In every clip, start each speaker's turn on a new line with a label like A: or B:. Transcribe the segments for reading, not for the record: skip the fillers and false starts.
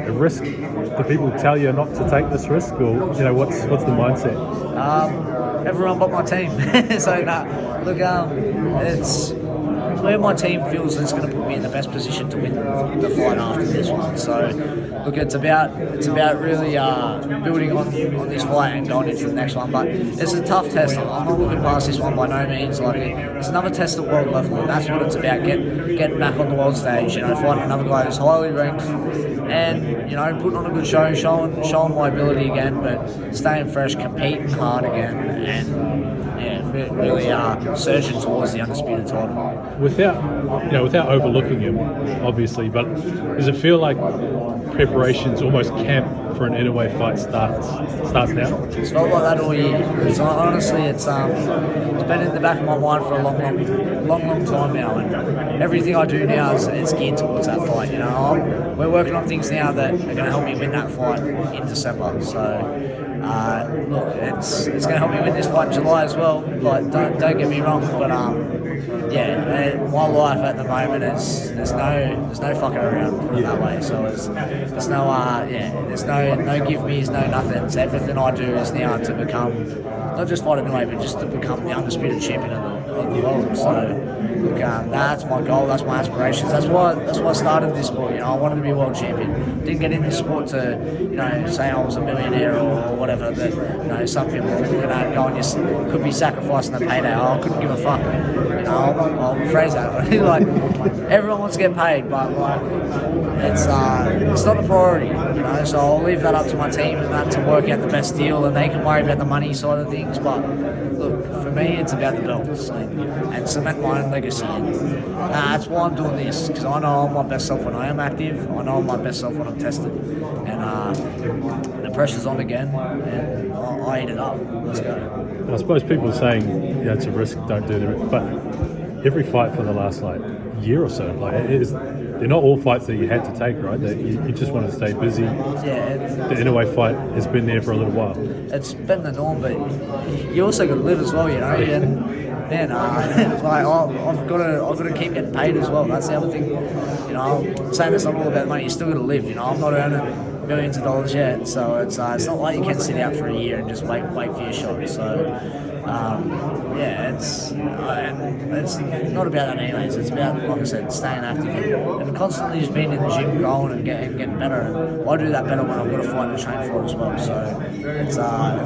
A: a risk? Do people tell you not to take this risk, or what's the mindset?
B: Everyone but my team. So look, it's where my team feels it's going to put me in the best position to win the fight after this one. So look, it's about really building on this fight and going into the next one. But it's a tough test. I'm not looking past this one by no means. Like, it's another test at world level, and that's what it's about. Getting back on the world stage, fighting another guy who's highly ranked, and putting on a good show, showing my ability again, but staying fresh, competing hard again, and really surging towards the undisputed title.
A: Without overlooking him, obviously, but does it feel like preparations, almost camp for an Inoue fight starts now?
B: It's felt like that all year. Honestly, it's been in the back of my mind for a long time now, and everything I do now is geared towards that fight. We're working on things now that are going to help me win that fight in December. So. Look, it's going to help me win this fight in July as well. But don't get me wrong. But my life at the moment is there's no fucking around, put it that way. So there's no give me's, no nothings. Everything I do is now to become not just fight Inoue, but just to become the undisputed champion of the world. So. Look, that's my goal. That's my aspirations. That's why I started this sport. I wanted to be a world champion. Didn't get in this sport to, say I was a millionaire or whatever. That some people are looking at going, you could be sacrificing the payday. I couldn't give a fuck. I'll rephrase that. Like, everyone wants to get paid, but it's not a priority. So I'll leave that up to my team and that to work out the best deal, and they can worry about the money side of things. But look, for me, it's about the belts and cement my own legacy. That's why I'm doing this, because I know I'm my best self when I am active. I know I'm my best self when I'm tested, and the pressure's on again, and I eat it up. Let's go.
A: I suppose people are saying it's a risk, don't do it, but every fight for the last year or so, they're not all fights that you had to take, right? You just want to stay busy.
B: Yeah.
A: The Inoue fight has been there for a little while.
B: It's been the norm, but you also got to live as well, And I've got to keep getting paid as well. That's the other thing. I'm saying it's not all about money. You still got to live. I'm not earning millions of dollars yet, so it's not like you can sit out for a year and just wait for your shot. So. It's not about that anyways. It's about, like I said, staying active and constantly just being in the gym, growing and getting better. And I do that better when I've got a fight and train for it as well. So it's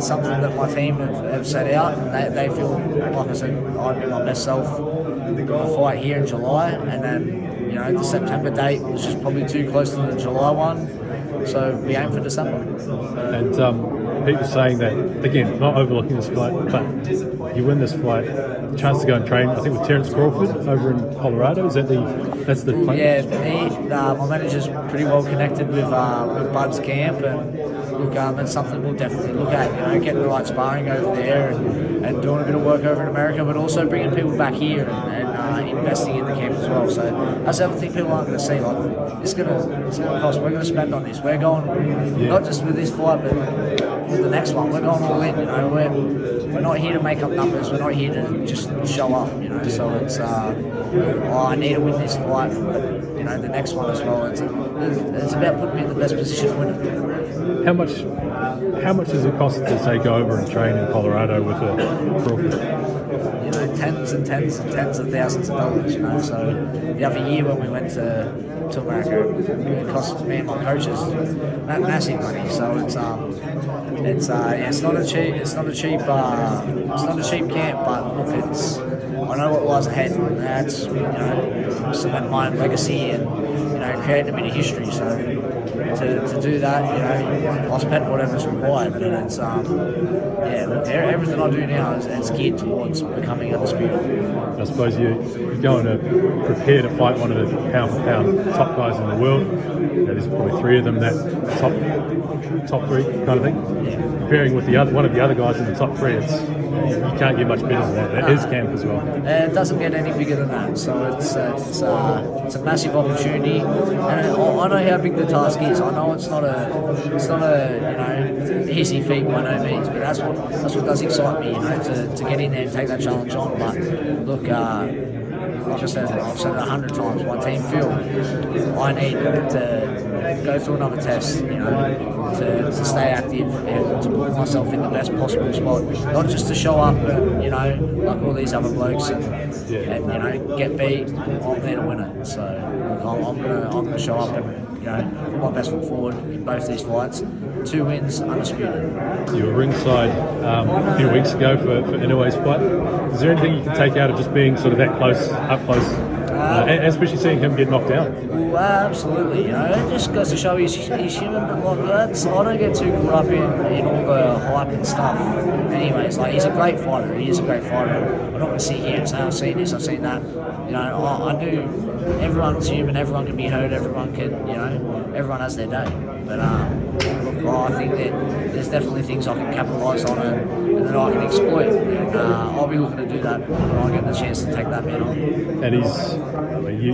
B: something that my team have set out, and they feel, like I said, I'd be my best self for a fight here in July, and then the September date was just probably too close to the July one, so we aim for December.
A: And people saying that, again, not overlooking this fight, but you win this fight, chance to go and train, I think, with Terence Crawford over in Colorado. That's the plan?
B: Yeah, my manager's pretty well connected with Bud's camp, and look, it's something we'll definitely look at, getting the right sparring over there and doing a bit of work over in America, but also bringing people back here and investing in the camp as well. So that's the other thing people aren't going to see. It's going to cost. We're going to spend on this. We're going not just with this fight, but with the next one. We're going all in. We're not here to make up numbers. We're not here to just show off. So it's I need to win this fight, but the next one as well. It's about putting me in the best position to win it.
A: How much does it cost to say go over and train in Colorado with a Crawford?
B: Tens and tens and tens of thousands of dollars. So the other year when we went to America, it cost me and my coaches massive money. So it's not a cheap camp, but look, I know what lies ahead, and that's cement my own legacy and creating a bit of history. So to do that, I'll spend whatever's required, and it's everything I do now is geared towards becoming undisputed.
A: I suppose you're going to prepare to fight one of the pound-for-pound top guys in the world. There's probably three of them that top three kind of thing.
B: Yeah.
A: Preparing with one of the other guys in the top three, you can't get much better than that. That is camp as well.
B: It doesn't get any bigger than that. So it's a massive opportunity, and I know how big the task is. I know it's not a easy feat by no means, but that's what does excite me. To get in there and take that challenge on. But look, like I said, I've said it 100 times. My team feel I need to go through another test, to stay active and to put myself in the best possible spot. Not just to show up, but, like all these other blokes and get beat. I'm there to win it. So I'm gonna show up and, put my best foot forward in both these fights. 2 wins, undisputed.
A: You were ringside a few weeks ago for Inoue's fight. Is there anything you can take out of just being sort of that close, up close, and especially seeing him get knocked down?
B: Well, absolutely. It just goes to show he's human, but I don't get too caught up in all the hype and stuff. Anyways, he's a great fighter. He is a great fighter. I'm not going to sit here and say I've seen this, I've seen that. I knew everyone's human. Everyone can be hurt. Everyone can, everyone has their day. But I think that there's definitely things I can capitalise on and that I can exploit. And I'll be looking to do that when I get the chance to take that man on.
A: And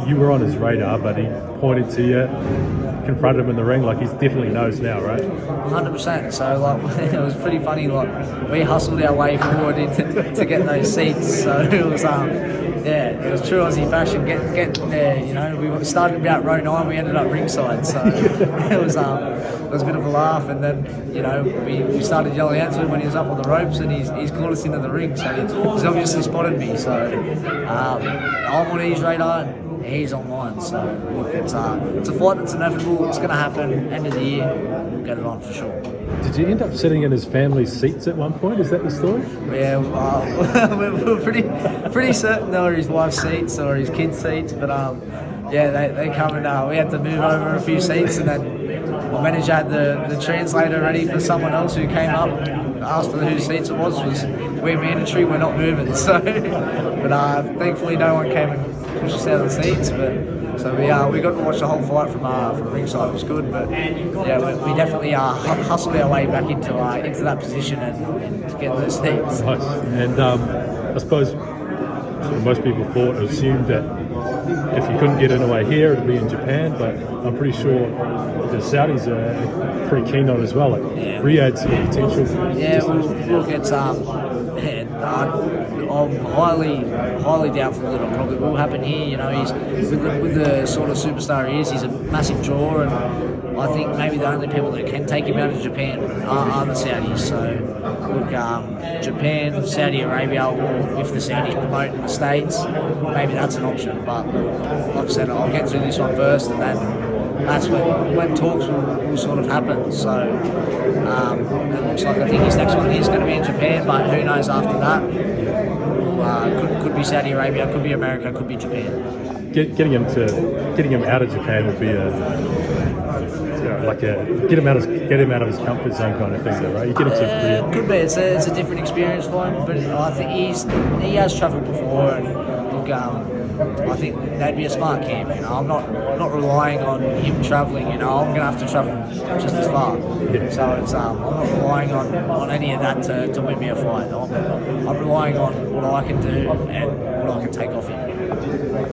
A: you were on his radar, but he pointed to you, confronted him in the ring. He definitely knows now, right?
B: 100%. So it was pretty funny. We hustled our way forward to get those seats. So it was it was true Aussie fashion. Get there. We started about row 9. We ended up ringside. So it was a bit of a laugh. And then we started yelling out to him when he was up on the ropes, and he's called us into the ring. So he's obviously spotted me. So I'm on his radar. He's on mine, so look, it's a fight that's inevitable. It's going to happen. End of the year, we'll get it on for sure.
A: Did you end up sitting in his family's seats at one point? Is that the story?
B: Yeah, we're pretty certain they were his wife's seats or his kids' seats, but they come and we had to move over a few seats, and then my manager had the translator ready for someone else who came up, asked for whose seats it was we're mandatory, we're not moving. So, but thankfully no one came and pushed us out of the seats. But so we got to watch the whole fight from ringside. It was good, but we definitely hustled our way back into that position and to get those seats.
A: Nice. And I suppose most people assumed that if you couldn't get Inoue here, it'd be in Japan. But I'm pretty sure the Saudis are pretty keen on it as well. Riyadh's potential.
B: Yeah, look, it's I'm highly doubtful that it probably will happen here. He's with the sort of superstar he is. He's a massive draw, and I think maybe the only people that can take him out of Japan are the Saudis. So, look, Japan, Saudi Arabia, or if the Saudis promote in the States, maybe that's an option. But like I said, I'll get through this one first, and that's when talks will sort of happen. So it looks like I think his next one is going to be in Japan, but who knows after that? Could be Saudi Arabia, could be America, could be Japan.
A: Getting him out of Japan would be get him out of his comfort zone kind of thing, though, right? You get him to
B: could be. It's a different experience for him, but I think he has travelled before, and look, I think that'd be a smart camp. I'm not relying on him travelling. I'm going to have to travel just as far.
A: Yeah.
B: So it's I'm not relying on any of that to win me a fight. I'm relying on what I can do and what I can take off him.